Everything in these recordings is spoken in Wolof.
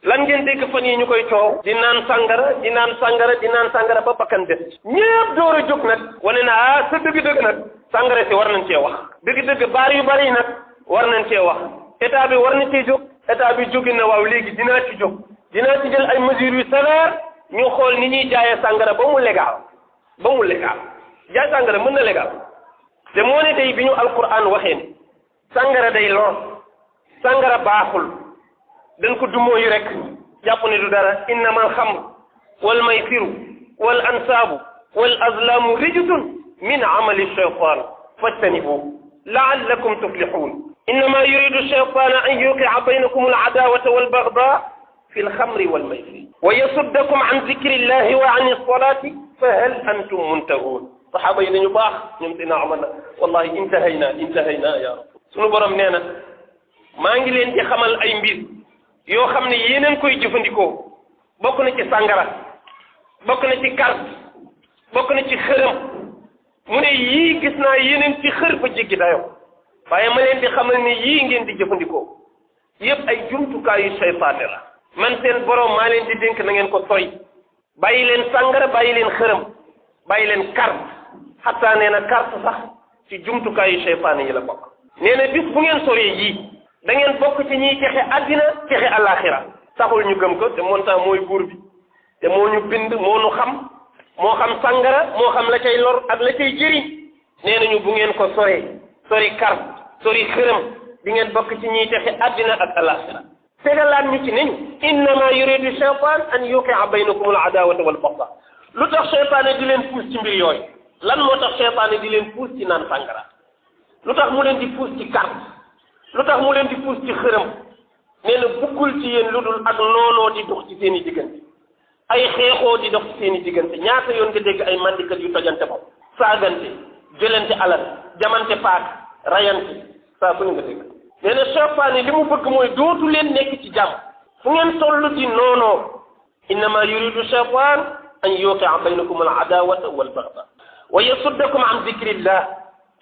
lan ngeen dégg fan yi ñu koy coow di naan sangara di naan sangara di naan sangara ba bakkan des ñëpp door a jóg nag wane na ah sa dëgg-dëgg nag sangara si war nañ cee wax dëgg-dëgg baar yu bari nag war nañ cee wax état bi war na cee jóg état bi jógi na waaw léegi dinaa ci jóg dinaa ci jël ay mesures yu sévères ñu xool ni ñuy jaayee sangara ba mu légal jaay sangara mën na légal te moo ne tey bi ñu alquran waxee ni sangara day lor sangara baaxul dañ ko dumoo yu rek jàpp ne du dara innama alxamr wal maysiru wal ansaabu wal azlaamu rijsun min amali shaytan fajtanibuhu laallakum tuflixuun innama yuridu shaytan an yuqia baynakum aladaawata walbagdaa fi alxamri walmaysir wa yasuddakum an dikri llahi wa an alsolati fa hal antum muntahuun saxaaba yi dañu baax ñoom dina Umar na wallahi intahayna ya rab sunu borom nee na maa ngi leen di xamal ay mbir yoo xam ne yéeneen koy jëfandikoo bokk na ci sàngara bokk na ci carte bokk na ci xërëm mu ne yii gis naa yéeneen ci xër ba jéggi dayo waaye ma leen di xamal ne yii ngeen di jëfandikoo yëpp ay jumtukaayu seytaane la man seen borom maa leen di dénk na ngeen ko sori bàyyi leen sàngara bàyyi leen xërëm bàyyi leen carte xataa nee na carte sax ci jumtukaayu seytaane yi la bokk nee na bis bu ngeen soree yii da ngeen bokk ci ñiy texe àddina texe àllaaxira taxul ñu gëm ko te montant mooy buur bi te moo ñu bind moo ñu xam moo xam sàngara moo xam la cay lor ak la cay jëriñ nee nañu bu ngeen ko soree sori carte sori xërëm di ngeen bokk ci ñiy texe àddina ak àllaaxira tegalaat ñu ci neñu innama yuridu shaytan an yuqia baynakum al adawata wal bagda lu tax seytaane di leen puus ci mbir yooyu lan moo tax seytaane di leen puus ci naan sàngara lu tax mu leen di puus ci carte lu tax mu leen di puus ci xërëm nee na buggul ci yéen lu dul ak noonoo di dox ci seen i diggante ay xeexoo di dox ci seen i diggante ñaata yoon nga dégg ay mandikat yu tojante bopp saagante jëlante alal jamante paak rayante saa bu ñu nga dégg nee na seytaane li mu bëgg mooy dootu leen nekk ci jàmm fu ngeen toll di noonoo innama yuridu shaytan an yuqia baynakum al adawata wal bagda wa yasuddakum an dikrillah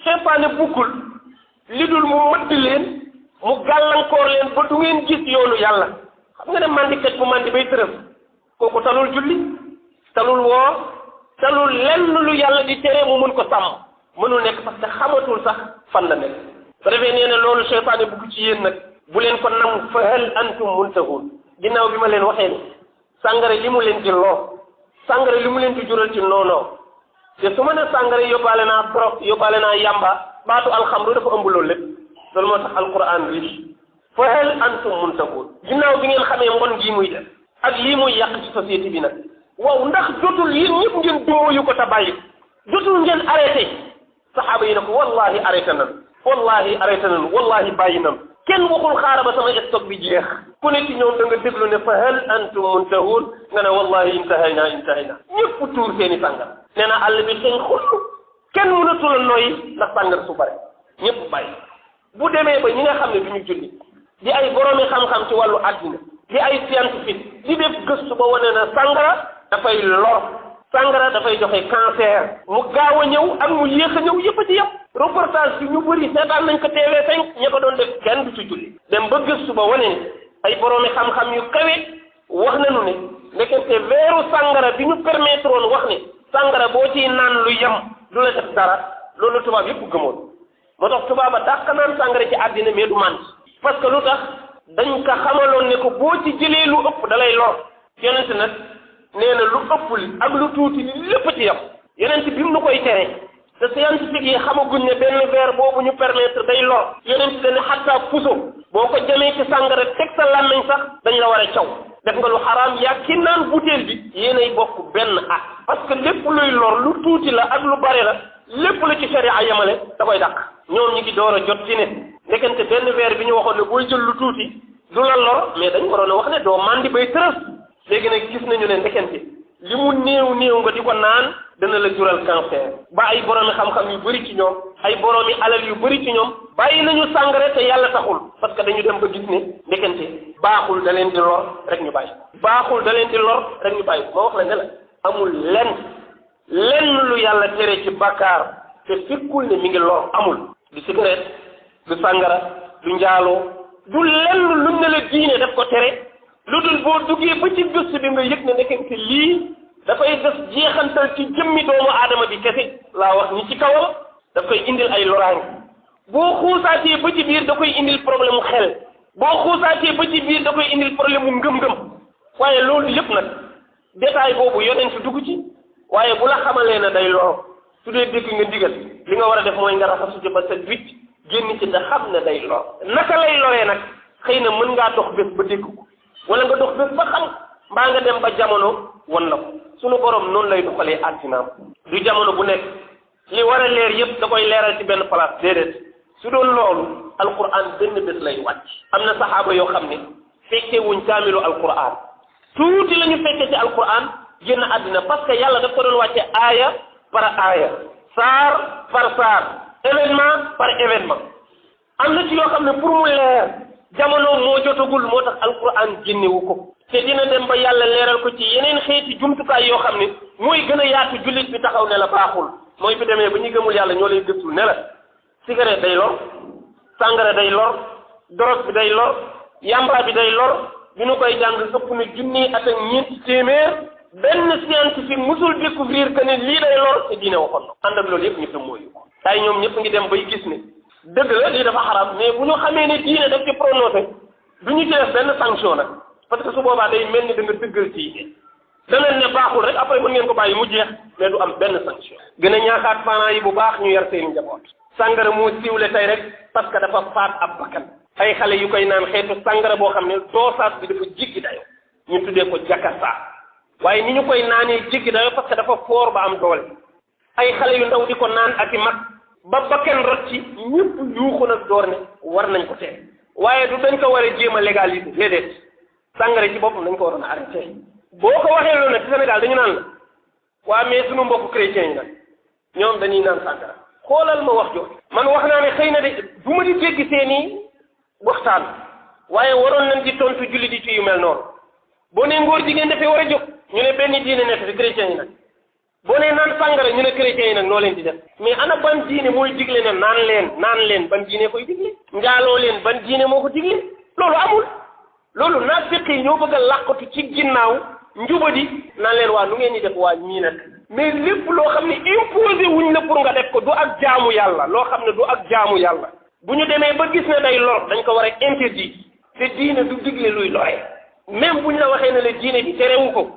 seytaane buggul li dul mu mëdd leen mu gàllankoor leen ba du ngeen gis yoonu yàlla xam nga ne mandikat bu mandi bay tërëf kooku talul julli talul woor talul lenn lu yàlla di tere mu mën ko sàmm mënul nekk parce que xamatul sax fan la nekk su defee nee na loolu seytaane bugg ci yéen nag bu leen ko nam fa hal antum muntahun ginnaaw bi ma leen waxee ni sàngara li mu leen di loo sàngara li mu leen di jural ci noonoo te su ma ne sàngara yóbbaale naa drogue yóbbaale naa yamba baatu alxamru dafa ëmb loolu lépp loolu moo tax alquran riche fa hal antum muntahun ginnaaw bi ngeen xamee mbon gii muy def ak lii muy yàq ci société bi nag waaw ndax jotul yéen ñëpp ngeen dumóoyu ko ta bàyyi jotul ngeen arrêté saxaaba yi ne ko wallahi arrêté nan wallahi bàyyi nan kenn waxul xaaral ba sama stock bi jeex ku ne ci ñoom da nga déglu ne fa hal antum muntahun nga ne wallahi intahayna ñëpp tuur seeni sàngar nee na àll bi seen xull kenn mënatul a noyyi ndax sàngar su bare ñëpp bàyyi bu demee ba ñi nga xam ne du ñu julli di ay boroomi xam-xam ci wàllu àddina di ay scientifique di def gëstu ba wane na sàngara dafay lor sàngara dafay joxe cancer mu gaaw a ñëw ak mu yéex a ñëw yëpp a ci yëpp reportage bi ñu bëri seetaan nañ ko TV5 ña ko doon def kenn du ci julli dem ba gëstu ba wane ne ay boroomi xam-xam yu kawe wax nañu ne nekkente weeru sàngara bi ñu permettre woon wax ne sàngara boo ciy naan lu yem du la def dara loolu tubaab yëpp gëmoon moo tax tubaaba dàq naan sàngara ci àddina mais du mànd parce que lu tax dañ ko xamaloon ne ko boo ci jëlee lu ëpp da lay lor yonent nag nee na lu ëpp li ak lu tuuti li lépp ci yem yonent bi mu nu koy tere te scientifique yi xamaguñ ne benn verre boobu ñu permettre day lor yonent dane xattaa puso boo ko jamee ci sàngara teg sa làmmiñ sax dañ la war a caw def nga lu xaraam yaa ki naan butéel bi yéenay bokk benn at parce que lépp luy lor lu tuuti la ak lu bare la lépp la ci sharia yemale da koy dàq ñoom ñi ngi door a jot ci ne nekkante benn verre bi ñu waxoon ne booy jël lu tuuti du la lor mais dañ waroon a wax ne doo mandi bay tërës léegi nag gis nañu ne ndekente li mu néew nga di ko naan dana la jural cancer ba ay boroomi xam-xam yu bëri ci ñoom ay boroomi alal yu bëri ci ñoom bàyyi nañu sàngara te yàlla taxul parce que dañu dem ba gis ne ndekente baaxul da leen di lor rek ñu bàyyi baaxul da leen di lor rek ñu bàyyi ma wax la ne la amul lenn lu yàlla tere ci bakkaar te fekkul ne mi ngi lor amul du cigarette du sàngara du njaaloo du lenn luñ ne la diine daf ko tere lu dul boo duggee ba ci gëstu bi nga yëg ne nekkente lii dafay def jeexantal ci jëmmi doomu aadama bi kese laa wax ni ci kawam daf koy indil ay loraange boo xuusaatee ba ci biir da koy indil problème mu xel boo xuusaatee ba ci biir da koy indil problème mu ngëm-ngëm waaye loolu yëpp nag détail boobu yonent dugg ci waaye bu la xamalee ne day lor su dee dégg nga ndigal li nga war a def mooy nga raxasu ci ba sa wicc génn ci da xam ne day lor naka lay loree nag xëy na mën ngaa dox bés ba dégg ko wala nga dox bés ba xam mbaa nga dem ba jamono wan la ko sunu borom noonu lay doxalee àddinaam du jamono bu nekk li war a leer yëpp da koy leeral ci benn place déedéet su doon loolu alquran benn bés lay wàcc am na saxaaba yoo xam ne fekkee wuñ kaamilu alquran tuuti la ñu fekkee ci alquran génn àddina parce que yàlla daf ko doon wàcce aaya par aaya saar par saar événement par événement am na ci yoo xam ne pour mu leer jamono moo jotagul moo tax alquran génnewu ko te dina dem ba yàlla leeral ko ci yeneen xeeti jumtukaay yoo xam ne mooy gën a yaatu jullit bi taxaw ne la baaxul mooy bi demee ba ñu gëmul yàlla ñoo lay gëstul ne la cigarette day lor sangara day lor drogue bi day lor yamba bi day lor bi nu koy jàng ëpp na junni at ak ñeenti téeméer benn scientifique musul découvrir que ne lii day lor te diine waxoon na ànd ak loolu yëpp ñu tam mooyu ko tay ñoom ñëpp ngi dem bay gis ne dëgg la lii dafa xaraam mais bu ñu xamee ne diine daf ci prononcé du ñu ci def benn sanction nag parce que su boobaa day mel ni da nga dëggal ci danañ ne baaxul rek après mën ngeen ko bàyyi mu jeex mais du am benn sanction gën a ñaaxaat parents yi bu baax ñu yar seen njaboot sangara moo siiwle tey rek parce que dafa faat ab bakkan ay xale yu koy naan xeetu sangara boo xam ne dosage bi dafa jiggi dayo ñu tuddee ko jakasa waaye ni ñu koy naanee jiggi dayo parce que dafa foor ba am doole ay xale yu ndaw di ko naan ak i mag ba bakkan rot ci ñëpp yuuxu nag door ne war nañ ko teel waaye du dañ ko war a jéem a légaliser déedéet sangara ci boppam dañ ko waroon a arrêté boo ko waxee loolu nag ci Sénégal dañu naan la waa mais sunu mbokku chrétiens yi nag ñoom dañuy naan sangara xoolal ma wax jooju man wax naa ne xëy na de bu ma di dégg seeni waxtaan waaye waroon nañ di tontu julli di ci yu mel noonu boo nee ngóor jigéen dafay war a jóg ñu ne benn diine nekk fi chrétiens yi nag boo nee naan sangara ñu ne chrétiens yi nag noo leen di def mais ana ban diine mooy digle ne naan leen ban diine koy digle njaaloo leen ban diine moo ko digle loolu amul loolu naafiq yi ñoo bëgg a làqatu ci ginnaaw njubadi naan leen waa nu ngeen di def waa ñii nag mais lépp loo xam ne imposé wuñ la pour nga def ko du ak jaamu yàlla loo xam ne du ak jaamu yàlla bu ñu demee ba gis ne day lor dañ ko war a interdit te diine du digle luy lore même buñ la waxee ne la diine bi terewu ko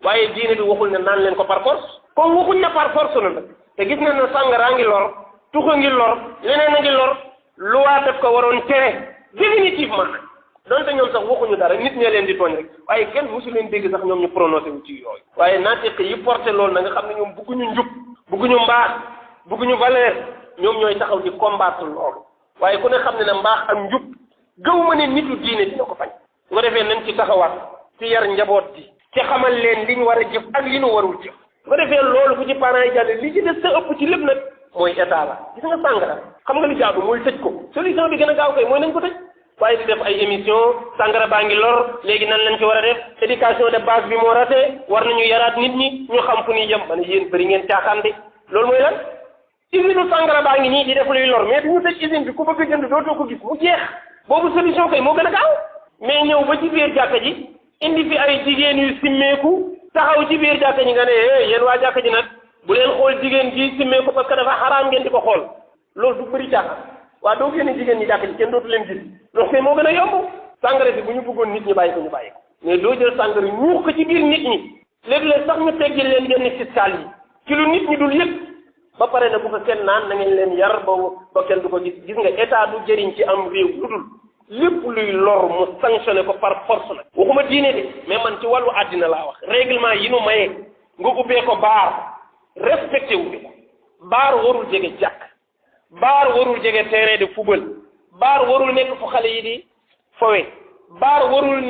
waaye diine bi waxul ne naan leen ko par force comme waxuñ ne par force la nag te gis nañ ne sàngaraa ngi lor tuxa ngi lor leneen a ngi lor loi daf ko waroon tere définitivement nag donte ñoom sax waxuñu dara nit ñee leen di tooñ rek waaye kenn mosu leen dégg sax ñoom ñu prononcé wu ci yooyu waaye naafiq yi porté loolu na nga xam ne ñoom bugguñu njub bugguñu mbaax bugguñu valeur ñoom ñooy taxaw di combattre loolu waaye ku ne xam ne ne mbaax ak njub gëw ma ne nitu diine dina ko fañ su ko defee nañ ci taxawaat ci yar njaboot ji ci xamal leen li ñu war a jëf ak li ñu warul jëf su ko defee loolu bu ci parents yi jàlle li ci des sa ëpp ci lépp nag mooy état la gis nga sàngara xam nga li jaadu mooy tëj ko solution bi gën a gaaw koy mooy nañ ko tëj waaye di def ay émission sàngara baa ngi lor léegi nan lañ ci war a def éducation de base bi moo raté war nañu yaraat nit ñi ñu xam fu ñuy jëm ma ne yéen bëri ngeen caaxaan de loolu mooy lan usine sàngara baa ngi nii di def luy lor mais duñu tëj usine bi ku bëgg a jënd dootoo ko gis mu jeex boobu solution kay moo gën a gaaw mais ñëw ba ci biir jàkka ji indi fi ay jigéen yu simmeeku taxaw ci biir jàkka ji nga ne yéen waa jàkka ji nag bu leen xool jigéen ji simmeeku parce que dafa xaraam ngeen di ko xool loolu du bëri caaxaan waa doo génne jigéen ñi jàkka ji kenn dootu leen gis loolu kay moo gën a yomb sàngara si bu ñu bëggoon nit ñi bàyyi ko ñu bàyyi ko mais doo jël sàngara ñuux ko ci biir nit ñi léeg-léeg sax ñu teggil leen yenn fiscal yi ci lu nit ñi dul yëpp ba pare na bu ko kenn naan na ngeen leen yar ba kenn du ko gis gis nga état du jëriñ ci am réew lu dul lépp luy lor mu sanctionné ko par force nag waxuma diine de mais man ci wàllu àddina laa wax règlement yi nu mayee nga ubbee ko baar respecté wu ko baar warul jege jàkk baar warul jege terrain de football baar warul nekk fu xale yi di fowe baar warul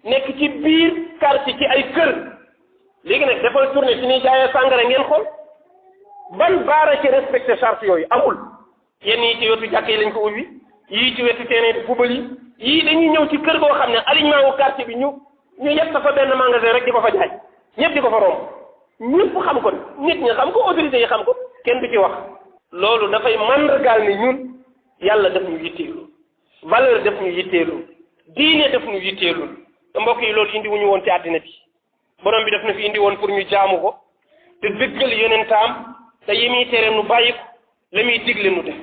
nekk ci biir quartier ci ay kër léegi nag defal tournée fi ñuy jaayee sàngara ngeen xool ban baara ci respecté charte yooyu amul yenn yi ci wetu jàkk yi lañ ko ubbi yii ci wetu terrain de football yi yii dañuy ñëw ci kër goo xam ne alignement wu quartier bi ñu yett fa benn magasin rek di ko fa jaay ñëpp di ko fa romb ñëpp xam ko nit ñi xam ko autorités yi xam ko kenn du ci wax loolu dafay mandargaal ni ñun yàlla daf ñu yitteelu valeur daf ñu yitteelu diine daf ñu yitteelu te mbokk yi loolu indi wuñu woon ci àddina bi borom bi daf na fi indi woon pour ñu jaamu ko te dëggal yonentaam te yi muy tere nu bàyyi ko la muy digle nu def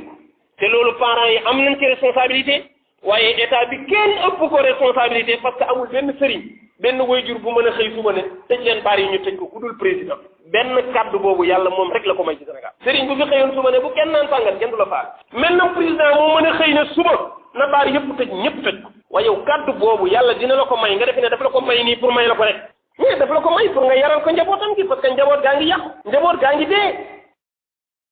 te loolu parents yi am nañ ci responsabilité waaye état bi kenn ëpp ko responsabilité parce que amul benn sëriñ benn wayjur bu mën a xëy suba ne tëj leen baar yi ñu tëj ko ku dul président benn kaddu boobu yàlla moom rek la ko may ci Sénégal sëriñ bu fi xëyoon suba ne bu kenn naan sàngal kenn du la faal maintenant président moo mën a xëy ne suba na baar yëpp tëj ñëpp tëj ko waaye yow kaddu boobu yàlla dina la ko may nga defe ne dafa la ko may nii pour may la ko rek mais dafa la ko may pour nga yaral ko njabootam gi parce que njaboot gaa ngi yàqu njaboot gaa ngi dee